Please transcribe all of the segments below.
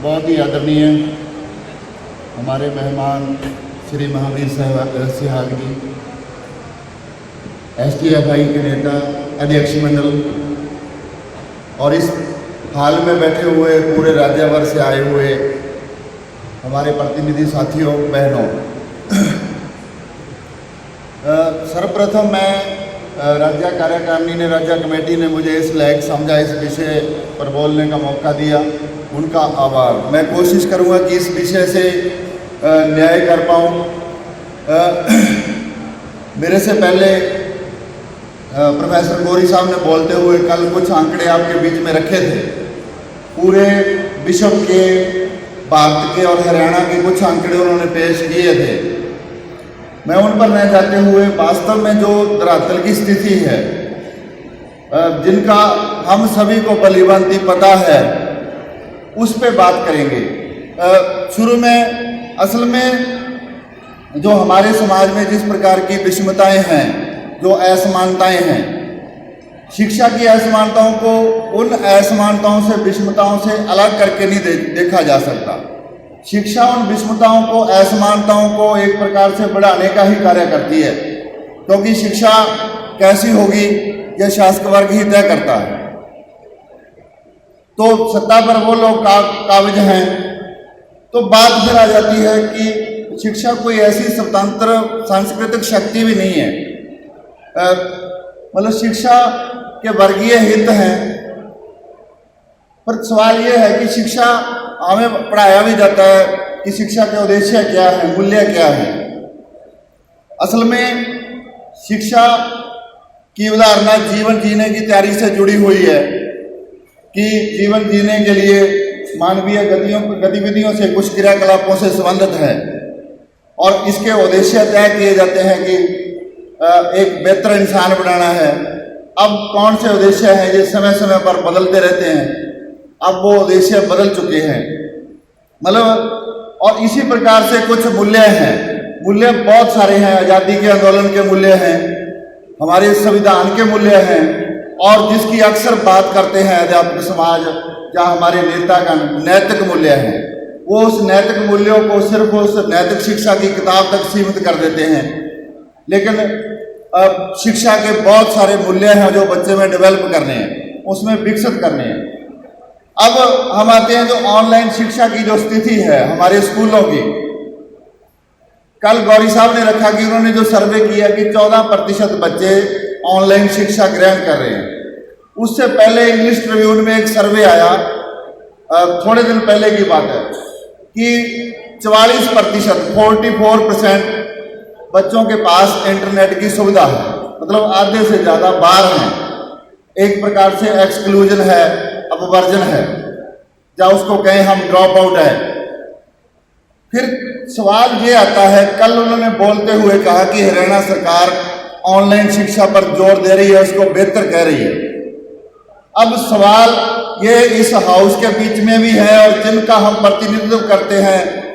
बहुत ही आदरणीय हमारे मेहमान श्री महावीर सिहाग जी, STFI के नेता, अध्यक्ष मंडल और इस हाल में बैठे हुए पूरे राज्यभर से आए हुए हमारे प्रतिनिधि साथियों, बहनों, सर्वप्रथम मैं राज्य कार्यकारिणी ने, राज्य कमेटी ने मुझे इस लायक समझा, इस विषय पर बोलने का मौका दिया, उनका आभार। मैं कोशिश करूंगा कि इस विषय से न्याय कर पाऊँ। मेरे से पहले प्रोफेसर गौरी साहब ने बोलते हुए कल कुछ आंकड़े आपके बीच में रखे थे। पूरे विश्व के, भारत के और हरियाणा के कुछ आंकड़े उन्होंने पेश किए थे। मैं उन पर न जाते हुए वास्तव में जो धरातल की स्थिति है, जिनका हम सभी को भलीभांति पता है, उस पे बात करेंगे। शुरू में असल में जो हमारे समाज में जिस प्रकार की विषमताएं हैं, जो असमानताएं हैं, शिक्षा की असमानताओं को उन असमानताओं से, विषमताओं से अलग करके नहीं देखा जा सकता। शिक्षा उन विषमताओं को, असमानताओं को एक प्रकार से बढ़ाने का ही कार्य करती है, क्योंकि शिक्षा कैसी होगी यह शासक वर्ग ही तय करता है। तो सत्ता पर वो लोग काबिज हैं, तो बात फिर आ जाती है कि शिक्षा कोई ऐसी स्वतंत्र सांस्कृतिक शक्ति भी नहीं है। मतलब शिक्षा के वर्गीय हित हैं, पर सवाल ये है कि शिक्षा हमें पढ़ाया भी जाता है कि शिक्षा के उद्देश्य क्या है, मूल्य क्या है। असल में शिक्षा की अवधारणा जीवन जीने की तैयारी से जुड़ी हुई है कि जीवन जीने के लिए मानवीय गतिविधियों से, कुछ क्रियाकलापों से संबंधित है और इसके उद्देश्य तय किए जाते हैं कि एक बेहतर इंसान बनाना है। अब कौन से उद्देश्य हैं ये समय समय पर बदलते रहते हैं, अब वो उद्देश्य बदल चुके हैं। मतलब और इसी प्रकार से कुछ मूल्य हैं, मूल्य बहुत सारे हैं। आज़ादी के आंदोलन के मूल्य हैं, हमारे संविधान के मूल्य हैं, और जिसकी अक्सर बात करते हैं अध्यात्म समाज, जहाँ हमारे नेतागण नैतिक मूल्य हैं, वो उस नैतिक मूल्यों को सिर्फ उस नैतिक शिक्षा की किताब तक सीमित कर देते हैं। लेकिन शिक्षा के बहुत सारे मूल्य हैं जो बच्चे में डेवलप करने हैं, उसमें विकसित करने हैं। अब हम आते हैं जो ऑनलाइन शिक्षा की जो स्थिति है हमारे स्कूलों की। कल गौरी साहब ने रखा कि उन्होंने जो सर्वे किया कि 14% बच्चे ऑनलाइन शिक्षा ग्रहण कर रहे हैं। उससे पहले इंग्लिश ट्रिब्यून में एक सर्वे आया, थोड़े दिन पहले की बात है, कि 44% बच्चों के पास इंटरनेट की सुविधा है। मतलब आधे से ज़्यादा बाहर हैं। एक प्रकार से एक्सक्लूजन है, अपवर्जन है, या उसको कहें हम ड्रॉप आउट है। फिर सवाल ये आता है, कल उन्होंने बोलते हुए कहा कि हरियाणा सरकार ऑनलाइन शिक्षा पर जोर दे रही है, उसको बेहतर कह रही है। अब सवाल ये इस हाउस के बीच में भी है और जिनका हम प्रतिनिधित्व करते हैं,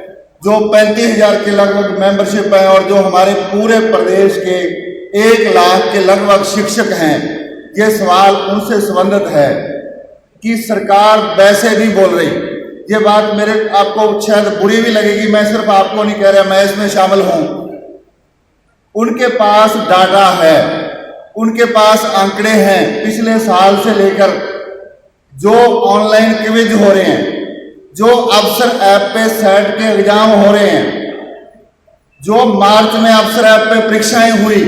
जो 35,000 के लगभग मेंबरशिप है और जो हमारे पूरे प्रदेश के 1 लाख के लगभग शिक्षक हैं, ये सवाल उनसे संबंधित है कि सरकार वैसे नहीं बोल रही। ये बात मेरे आपको शायद बुरी भी लगेगी, मैं सिर्फ आपको नहीं कह रहा, मैं इसमें शामिल हूं। उनके पास डाटा है, उनके पास आंकड़े हैं, पिछले साल से लेकर जो ऑनलाइन क्विज हो रहे हैं, जो अफसर ऐप पे सेट के एग्जाम हो रहे हैं, जो मार्च में अफसर ऐप पे परीक्षाएं हुई,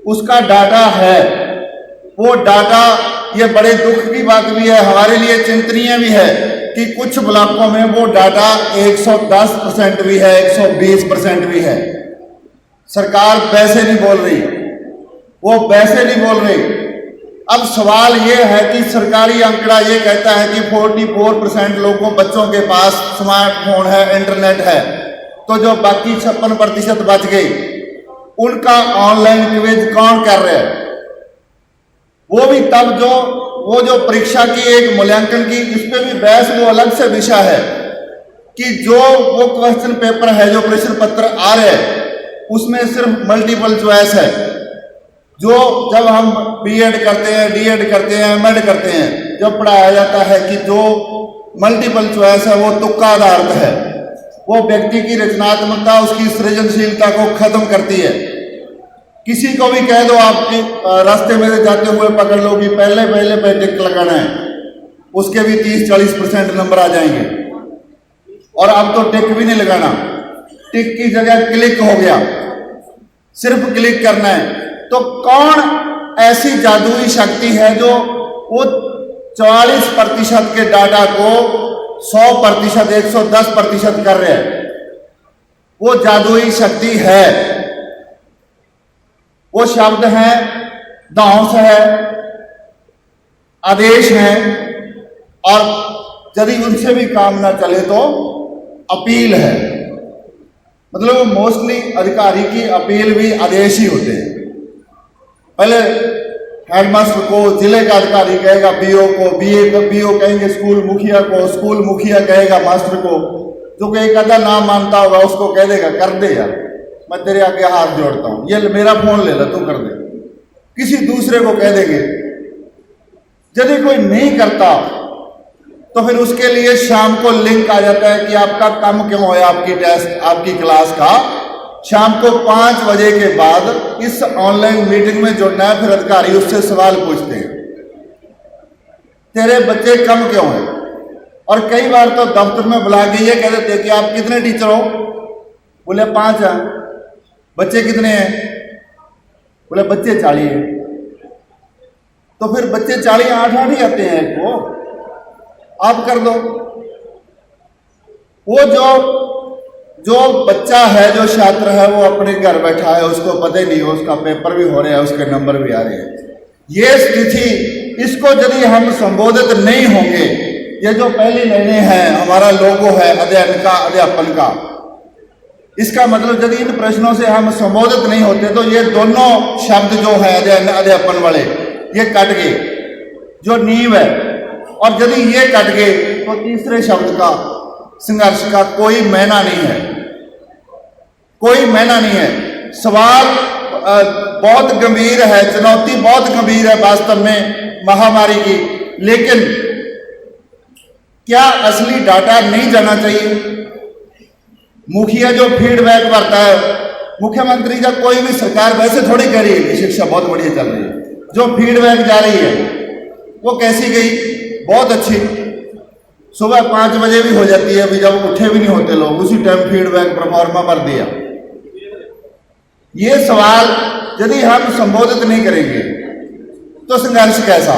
उसका डाटा है। वो डाटा, ये बड़े दुख की बात भी है, हमारे लिए चिंतनीय भी है कि कुछ ब्लॉकों में वो डाटा 110% भी है, 120% भी है। सरकार वैसे नहीं बोल रही, वो वैसे नहीं बोल रही। अब सवाल ये है कि सरकारी आंकड़ा ये कहता है कि 44% लोगों, बच्चों के पास स्मार्टफोन है, इंटरनेट है, तो जो बाकी 56% बच गई, उनका ऑनलाइन क्विज कौन कर रहे हैं? वो भी तब वो जो परीक्षा की एक मूल्यांकन की, इस पे भी बहस वो अलग से विषय है कि जो वो क्वेश्चन पेपर है, जो प्रश्न पत्र आ रहे हैं, उसमें सिर्फ मल्टीपल चॉइस है। जो जब हम बीएड करते हैं, डीएड करते हैं, एमएड करते हैं, जब पढ़ाया जाता है कि जो मल्टीपल चॉइस है, वो तुक्का आधारित है, वो व्यक्ति की रचनात्मकता, उसकी सृजनशीलता को खत्म करती है। किसी को भी कह दो आपके रास्ते में से जाते हुए पकड़ लो कि पहले पे टिक लगाना है, उसके भी 30-40% नंबर आ जाएंगे। और अब तो टिक भी नहीं लगाना, टिक की जगह क्लिक हो गया, सिर्फ क्लिक करना है। तो कौन ऐसी जादुई शक्ति है जो वो 44% के डाटा को 100%, 110% कर रहे हैं? वो जादुई शक्ति है, वो शब्द हैं, दंश है, आदेश हैं, और यदि उनसे भी काम ना चले तो अपील है। मतलब मोस्टली अधिकारी की अपील भी आदेश ही होते हैं। पहले हेडमास्टर को जिले का अधिकारी कहेगा बीओ को, बीओ कहेंगे स्कूल मुखिया को, स्कूल मुखिया कहेगा मास्टर को, जो कि एक आधा नाम मानता होगा उसको कह देगा कर दे यार, मैं तेरे आगे हाथ जोड़ता हूं, ये मेरा फोन ले ला तू कर दे। किसी दूसरे को कह देंगे। यदि कोई नहीं करता तो फिर उसके लिए शाम को लिंक आ जाता है कि आपका कम क्यों है, आपकी टेस्ट, आपकी क्लास का शाम को 5 बजे के बाद इस ऑनलाइन मीटिंग में जुड़ना है। फिर अधिकारी उससे सवाल पूछते हैं, तेरे बच्चे कम क्यों हैं? और कई बार तो दफ्तर में बुला के ये कह देते हैं कि आप कितने टीचर हो? बोले 5 हैं। बच्चे कितने हैं? बोले बच्चे 40 हैं। तो फिर बच्चे 40 8 ही आते हैं एक को, आप कर दो। वो जो बच्चा है, जो छात्र है, वो अपने घर बैठा है, उसको पता ही नहीं हो, उसका पेपर भी हो रहा है, उसके नंबर भी आ रहे हैं। ये स्थिति, इसको यदि हम संबोधित नहीं होंगे, ये जो पहली लाइनें हैं, हमारा लोगो है अध्ययन का, अध्यापन का, इसका मतलब यदि इन प्रश्नों से हम संबोधित नहीं होते तो ये दोनों शब्द जो है अध्ययन अध्यापन वाले, ये कट गए, जो नींव है। और यदि ये कट गए तो तीसरे शब्द का, संघर्ष का कोई मायना नहीं है, कोई मायना नहीं है। सवाल बहुत गंभीर है, चुनौती बहुत गंभीर है वास्तव में महामारी की, लेकिन क्या असली डाटा नहीं जाना चाहिए? मुखिया जो फीडबैक करता है, मुख्यमंत्री या कोई भी सरकार वैसे थोड़ी कह रही है कि शिक्षा बहुत बढ़िया चल रही है, जो फीडबैक जा रही है वो कैसी गई? बहुत अच्छी। सुबह 5 बजे भी हो जाती है, अभी जब उठे भी नहीं होते लोग, उसी टाइम फीडबैक प्रोफार्मा भर दिया। ये सवाल यदि हम संबोधित नहीं करेंगे तो संघर्ष कैसा?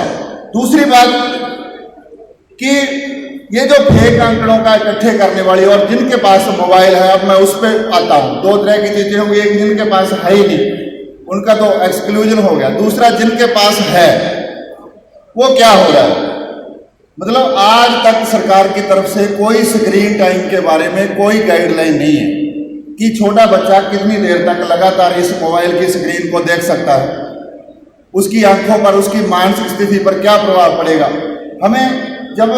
दूसरी बात कि ये जो फेक आंकड़ों का इकट्ठे करने वाली, और जिनके पास मोबाइल है, अब मैं उस पर आता हूं, 2 तरह की चीजें होंगी। एक जिनके पास है ही नहीं, उनका तो एक्सक्लूजन हो गया। दूसरा जिनके पास है, वो क्या हो रहा है? मतलब आज तक सरकार की तरफ से कोई स्क्रीन टाइम के बारे में कोई गाइडलाइन नहीं है कि छोटा बच्चा कितनी देर तक लगातार इस मोबाइल की स्क्रीन को देख सकता है, उसकी आंखों पर, उसकी मानसिक स्थिति पर क्या प्रभाव पड़ेगा। हमें जब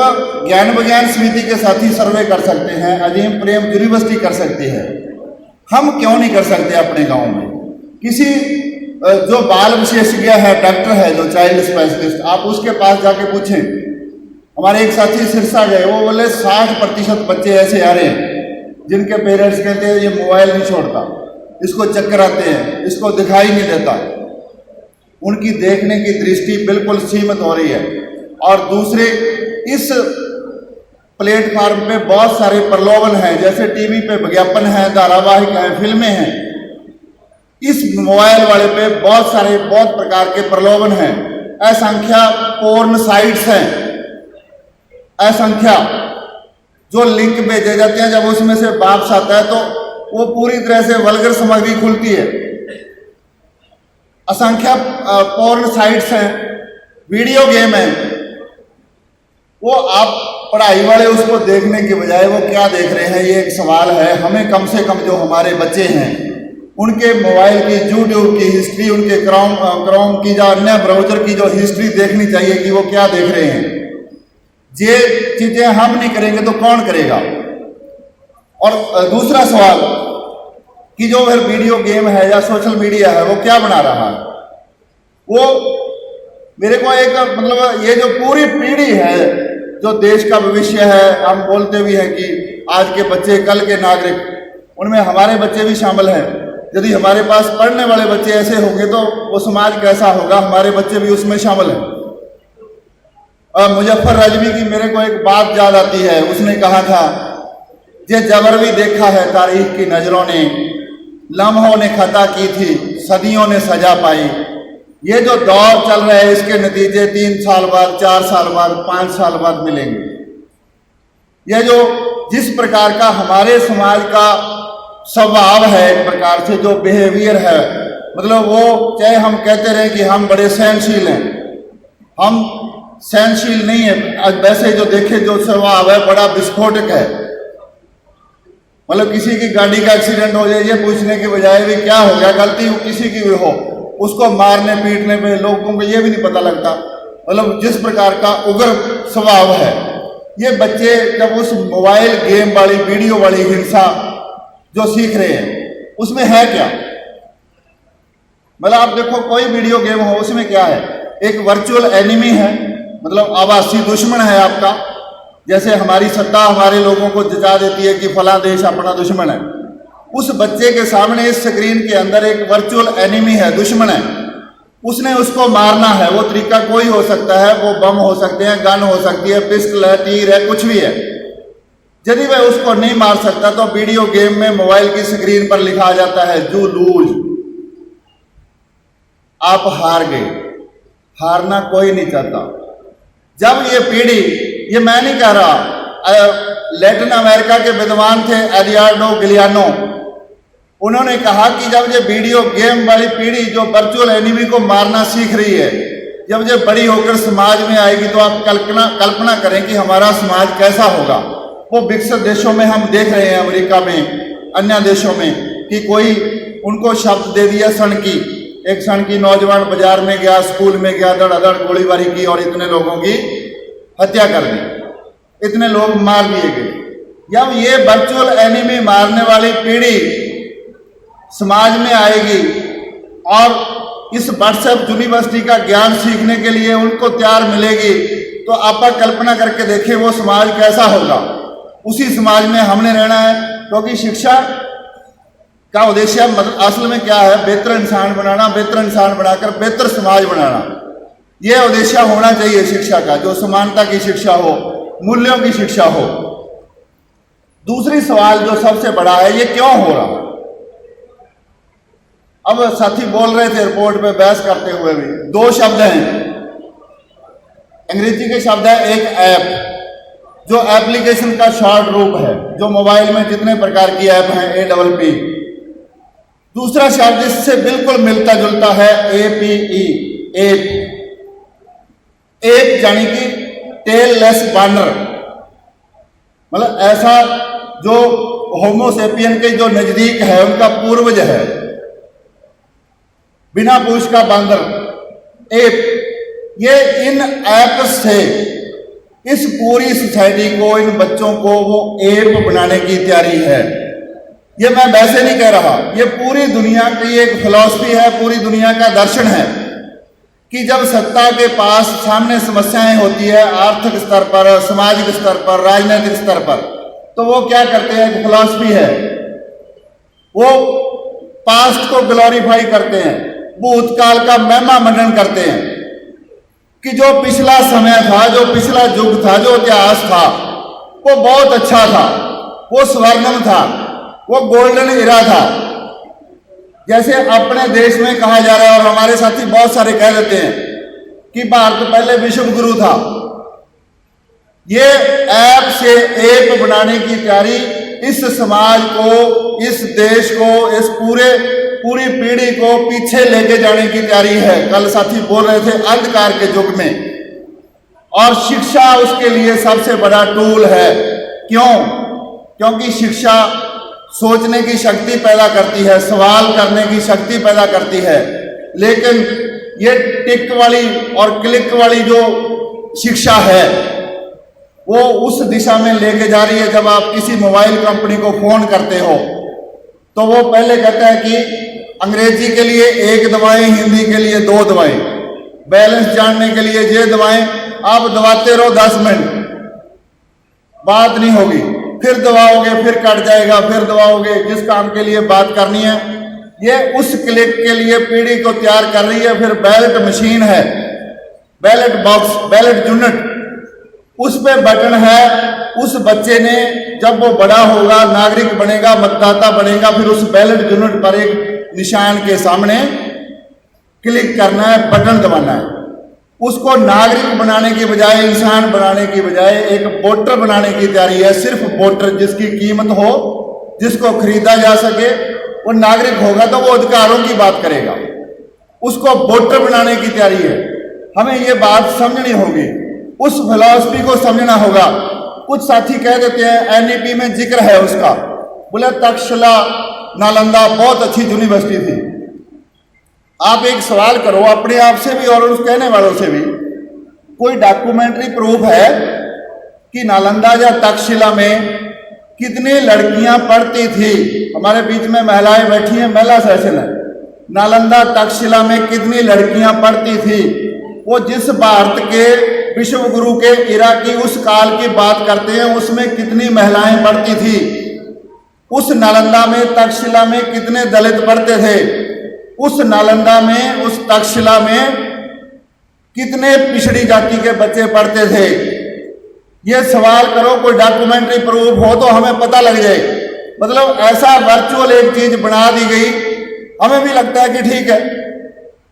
ज्ञान विज्ञान समिति के साथी सर्वे कर सकते हैं, अजीम प्रेम यूनिवर्सिटी कर सकती है, हम क्यों नहीं कर सकते अपने गांव में? किसी जो बाल विशेषज्ञ है, डॉक्टर है, जो चाइल्ड स्पेशलिस्ट, आप उसके पास जाके पूछें। हमारे एक साथी सिरसा गए, वो बोले 60% बच्चे ऐसे आ रहे हैं जिनके पेरेंट्स कहते हैं ये मोबाइल नहीं छोड़ता, इसको चक्कर आते हैं, इसको दिखाई नहीं देता, उनकी देखने की दृष्टि बिल्कुल सीमित हो रही है। और दूसरे, इस प्लेटफॉर्म पे बहुत सारे प्रलोभन हैं, जैसे टीवी पे विज्ञापन है, धारावाहिक हैं, फिल्में हैं। इस मोबाइल वाले पे बहुत सारे, बहुत प्रकार के प्रलोभन हैं। असंख्या पोर्न साइट्स हैं, असंख्या जो लिंक भेजे जाते हैं, जब उसमें से वापस आता है तो वो पूरी तरह से वल्गर सामग्री खुलती है। असंख्या पोर्न साइट्स हैं, वीडियो गेम है, वो आप पढ़ाई वाले उसको देखने के बजाय वो क्या देख रहे हैं, ये एक सवाल है। हमें कम से कम जो हमारे बच्चे हैं उनके मोबाइल की, यूट्यूब की हिस्ट्री, उनके क्रोम की या अन्य ब्राउजर की जो हिस्ट्री देखनी चाहिए कि वो क्या देख रहे हैं। ये चीजें हम नहीं करेंगे तो कौन करेगा? और दूसरा सवाल कि जो फिर वीडियो गेम है या सोशल मीडिया है, वो क्या बना रहा है? वो मेरे को एक, मतलब ये जो पूरी पीढ़ी है जो देश का भविष्य है, हम बोलते भी हैं कि आज के बच्चे कल के नागरिक, उनमें हमारे बच्चे भी शामिल हैं। यदि हमारे पास पढ़ने वाले बच्चे ऐसे होंगे तो वो समाज कैसा होगा, हमारे बच्चे भी उसमें शामिल हैं। और मुजफ्फर रजवी की मेरे को एक बात याद आती है, उसने कहा था, ये जबर भी देखा है तारीख की नजरों ने, लम्हों ने खता की थी, सदियों ने सजा पाई। ये जो दौर चल रहा है इसके नतीजे 3 साल बाद, 4 साल बाद, 5 साल बाद मिलेंगे। ये जो जिस प्रकार का हमारे समाज का स्वभाव है, एक प्रकार से जो बिहेवियर है, मतलब वो चाहे हम कहते रहे कि हम बड़े सहनशील हैं, हम सहनशील नहीं है। वैसे जो देखे जो स्वभाव है बड़ा विस्फोटक है। मतलब किसी की गाड़ी का एक्सीडेंट हो जाए, ये पूछने के बजाय भी क्या हो गया, गलती किसी की भी हो, उसको मारने पीटने पे लोगों को ये भी नहीं पता लगता। मतलब जिस प्रकार का उग्र स्वभाव है, ये बच्चे जब उस मोबाइल गेम वाली वीडियो वाली हिंसा जो सीख रहे हैं उसमें है क्या। मतलब आप देखो कोई वीडियो गेम हो, उसमें क्या है, एक वर्चुअल एनिमी है, मतलब आभासी दुश्मन है आपका। जैसे हमारी सत्ता हमारे लोगों को जता देती है कि फला देश अपना दुश्मन है, उस बच्चे के सामने इस स्क्रीन के अंदर एक वर्चुअल एनिमी है, दुश्मन है, उसने उसको मारना है। वो तरीका कोई हो सकता है, वो बम हो सकते हैं, गन हो सकती है, पिस्टल है, तीर है, कुछ भी है। यदि वह उसको नहीं मार सकता तो वीडियो गेम में मोबाइल की स्क्रीन पर लिखा जाता है यू लूज, आप हार गए। हारना कोई नहीं चाहता। जब ये पीढ़ी, ये मैं नहीं कह रहा, लैटिन अमेरिका के विद्वान थे एडियार्डो गिलियानो, उन्होंने कहा कि जब ये वीडियो गेम वाली पीढ़ी जो वर्चुअल एनिमी को मारना सीख रही है, जब ये बड़ी होकर समाज में आएगी तो आप कल्पना करें कि हमारा समाज कैसा होगा। वो विकसित देशों में हम देख रहे हैं, अमेरिका में, अन्य देशों में, कि कोई उनको शब्द दे दिया सनकी, एक सनकी नौजवान बाजार में गया, स्कूल में गया, धड़ाधड़ गोलीबारी की और इतने लोगों की हत्या कर दी, इतने लोग मार दिए गए। जब ये वर्चुअल एनिमी मारने वाली पीढ़ी समाज में आएगी और इस व्हाट्सएप यूनिवर्सिटी का ज्ञान सीखने के लिए उनको तैयार मिलेगी, तो आप कल्पना करके देखें वो समाज कैसा होगा। उसी समाज में हमने रहना है, क्योंकि शिक्षा का उद्देश्य मतलब असल में क्या है, बेहतर इंसान बनाना, बेहतर इंसान बनाकर बेहतर समाज बनाना। यह उद्देश्य होना चाहिए शिक्षा का, जो समानता की शिक्षा हो, मूल्यों की शिक्षा हो। दूसरी सवाल जो सबसे बड़ा है, ये क्यों हो रहा। अब साथी बोल रहे थे रिपोर्ट पे बहस करते हुए भी, 2 शब्द हैं, अंग्रेजी के शब्द है, एक ऐप, जो एप्लीकेशन का शॉर्ट रूप है, जो मोबाइल में जितने प्रकार की ऐप हैं, APP। दूसरा शब्द इससे बिल्कुल मिलता जुलता है, APE, एप। एप यानी कि टेल-लेस बानर, मतलब ऐसा जो होमोसेपियन के जो नजदीक है, उनका पूर्वज है, बिना पूंछ का बांदर, एप। ये इन ऐप से इस पूरी सोसाइटी को, इन बच्चों को वो एप बनाने की तैयारी है। ये मैं वैसे नहीं कह रहा, ये पूरी दुनिया की एक फिलॉसफी है, पूरी दुनिया का दर्शन है कि जब सत्ता के पास सामने समस्याएं होती है, आर्थिक स्तर पर, सामाजिक स्तर पर, राजनीतिक स्तर पर, तो वो क्या करते हैं, एक फिलॉसफी है, वो पास्ट को ग्लोरीफाई करते हैं, भूतकाल का महिमा मंडन करते हैं कि जो पिछला समय था, जो पिछला युग था, जो इतिहास था, वो बहुत अच्छा था, वो स्वर्णिम था, वो गोल्डन इरा था। जैसे अपने देश में कहा जा रहा है, और हमारे साथी बहुत सारे कह देते हैं कि भारत पहले विश्व गुरु था। ये ऐप से एप बनाने की तैयारी इस समाज को, इस देश को, इस पूरी पीढ़ी को पीछे लेके जाने की तैयारी है। कल साथी बोल रहे थे अंधकार के युग में, और शिक्षा उसके लिए सबसे बड़ा टूल है। क्यों? क्योंकि शिक्षा सोचने की शक्ति पैदा करती है, सवाल करने की शक्ति पैदा करती है। लेकिन ये टिक वाली और क्लिक वाली जो शिक्षा है, वो उस दिशा में लेके जा रही है। जब आप किसी मोबाइल कंपनी को फोन करते हो तो वो पहले कहता है कि अंग्रेजी के लिए 1 दवाएं, हिंदी के लिए 2 दवाएं, बैलेंस जानने के लिए ये दवाएं, आप दबाते रहो 10 मिनट, बात नहीं होगी, फिर दबाओगे फिर कट जाएगा, फिर दबाओगे। जिस काम के लिए बात करनी है ये उस क्लिक के लिए पीढ़ी को तैयार कर रही है। फिर बैलेट मशीन है, बैलेट बॉक्स, बैलेट यूनिट, उस पे बटन है। उस बच्चे ने जब वो बड़ा होगा, नागरिक बनेगा, मतदाता बनेगा, फिर उस बैलेट यूनिट पर एक निशान के सामने क्लिक करना है, बटन दबाना है। उसको नागरिक बनाने की बजाय, इंसान बनाने की बजाय एक वोटर बनाने की तैयारी है। सिर्फ वोटर जिसकी कीमत हो, जिसको खरीदा जा सके, वो नागरिक होगा तो वो अधिकारों की बात करेगा। उसको वोटर बनाने की तैयारी है। हमें ये बात समझनी होगी, उस फिलॉसफी को समझना होगा। कुछ साथी कह देते हैं एनईपी में जिक्र है उसका, बोले तक्षशिला नालंदा बहुत अच्छी यूनिवर्सिटी थी। आप एक सवाल करो अपने आप से भी और उस कहने वालों से भी, कोई डॉक्यूमेंट्री प्रूफ है कि नालंदा या तक्षशिला में कितनी लड़कियां पढ़ती थी? हमारे बीच में महिलाएं बैठी हैं, महिला सेशन है। नालंदा तक्षशिला में कितनी लड़कियां पढ़ती थी? वो जिस भारत के विश्व गुरु के इरा की उस काल की बात करते हैं, उसमें कितनी महिलाएं पढ़ती थी? उस नालंदा में, तक्षशिला में कितने दलित पढ़ते थे? उस नालंदा में, उस तक्षशिला में कितने पिछड़ी जाति के बच्चे पढ़ते थे? ये सवाल करो, कोई डॉक्यूमेंट्री प्रूफ हो तो हमें पता लग जाए। मतलब ऐसा वर्चुअल एक चीज बना दी गई, हमें भी लगता है कि ठीक है।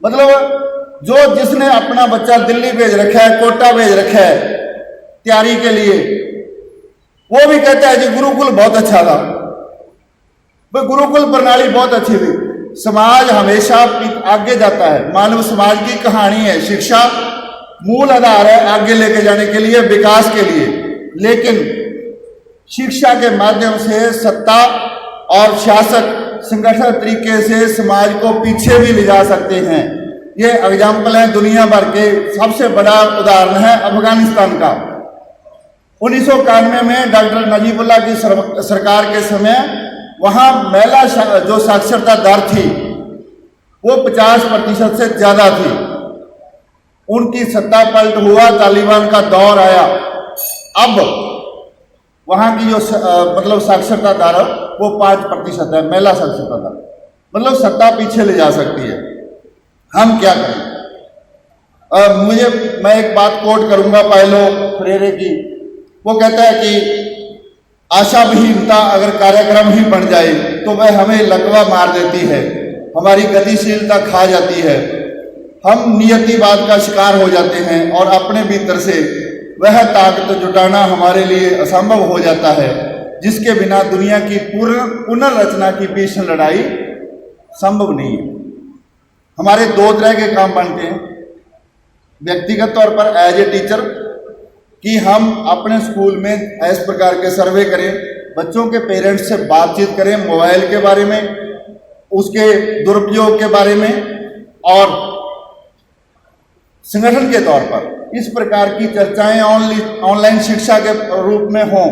मतलब जो जिसने अपना बच्चा दिल्ली भेज रखा है, कोटा भेज रखा है तैयारी के लिए, वो भी कहता है जी गुरुकुल बहुत अच्छा था, वो गुरुकुल प्रणाली बहुत अच्छी थी। समाज हमेशा आगे जाता है, मानव समाज की कहानी है। शिक्षा मूल आधार है आगे लेके जाने के लिए, विकास के लिए। लेकिन शिक्षा के माध्यम से सत्ता और शासक संगठित तरीके से समाज को पीछे भी ले जा सकते हैं। ये एग्जाम्पल है दुनिया भर के, सबसे बड़ा उदाहरण है अफगानिस्तान का। 1991 में डॉक्टर नजीबुल्लाह की सरकार के समय वहां महिला जो साक्षरता दर थी वो 50% से ज्यादा थी। उनकी सत्ता पलट हुआ, तालिबान का दौर आया। अब वहां की जो मतलब साक्षरता दर वो 5% है, महिला साक्षरता दर। मतलब सत्ता पीछे ले जा सकती है। हम क्या करें? मैं एक बात कोट करूंगा पायलो फ्रेरे की। वो कहता है कि आशा विहीनता अगर कार्यक्रम ही बन जाए तो वह हमें लकवा मार देती है, हमारी गतिशीलता खा जाती है, हम नियतिवाद का शिकार हो जाते हैं और अपने भीतर से वह ताकत जुटाना हमारे लिए असंभव हो जाता है जिसके बिना दुनिया की पुनर्रचना की भीषण लड़ाई संभव नहीं है। हमारे दो तरह के काम बनते हैं। व्यक्तिगत तौर पर एज ए टीचर कि हम अपने स्कूल में इस प्रकार के सर्वे करें, बच्चों के पेरेंट्स से बातचीत करें मोबाइल के बारे में, उसके दुरुपयोग के बारे में, और संगठन के तौर पर इस प्रकार की चर्चाएं ऑनलाइन शिक्षा के रूप में हों।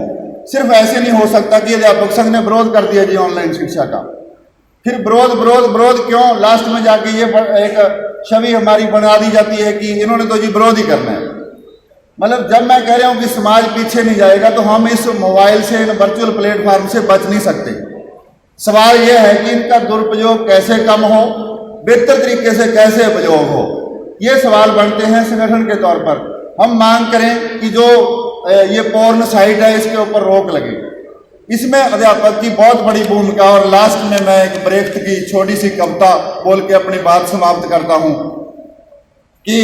सिर्फ ऐसे नहीं हो सकता कि अध्यापक संघ ने विरोध कर दिया जी ऑनलाइन शिक्षा का, फिर विरोध क्यों? लास्ट में जाके ये एक छवि हमारी बना दी जाती है कि इन्होंने तो जी विरोध ही करना है। मतलब जब मैं कह रहा हूं कि समाज पीछे नहीं जाएगा तो हम इस मोबाइल से, इन वर्चुअल प्लेटफॉर्म से बच नहीं सकते। सवाल यह है कि इनका दुरुपयोग कैसे कम हो, बेहतर तरीके से कैसे उपयोग हो, ये सवाल बनते हैं संगठन के तौर पर। हम मांग करें कि जो ये पोर्न साइट है इसके ऊपर रोक लगे। इसमें अध्यापक की बहुत बड़ी भूमिका। और लास्ट में मैं एक ब्रेख्त की छोटी सी कविता बोल के अपनी बात समाप्त करता हूं कि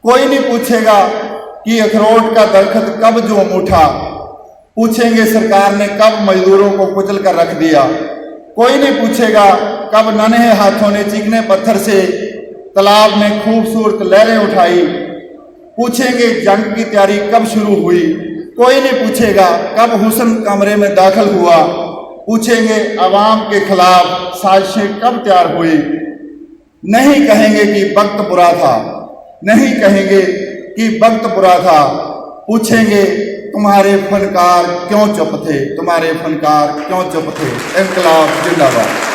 कोई नहीं पूछेगा कि अखरोट का दरख्त कब जोम उठा, पूछेंगे सरकार ने कब मजदूरों को कुचल कर रख दिया। कोई नहीं पूछेगा कब नन्हे हाथों ने चीकने पत्थर से तालाब में खूबसूरत लहरें उठाई। पूछेंगे जंग की तैयारी कब शुरू हुई। कोई नहीं पूछेगा कब हुस्न कमरे में दाखिल हुआ। पूछेंगे अवाम के खिलाफ साजिशें कब तैयार हुई। नहीं कहेंगे कि वक्त बुरा था, नहीं कहेंगे कि वक्त बुरा था। पूछेंगे तुम्हारे फनकार क्यों चुप थे, तुम्हारे फनकार क्यों चुप थे। इंकलाब जिंदाबाद।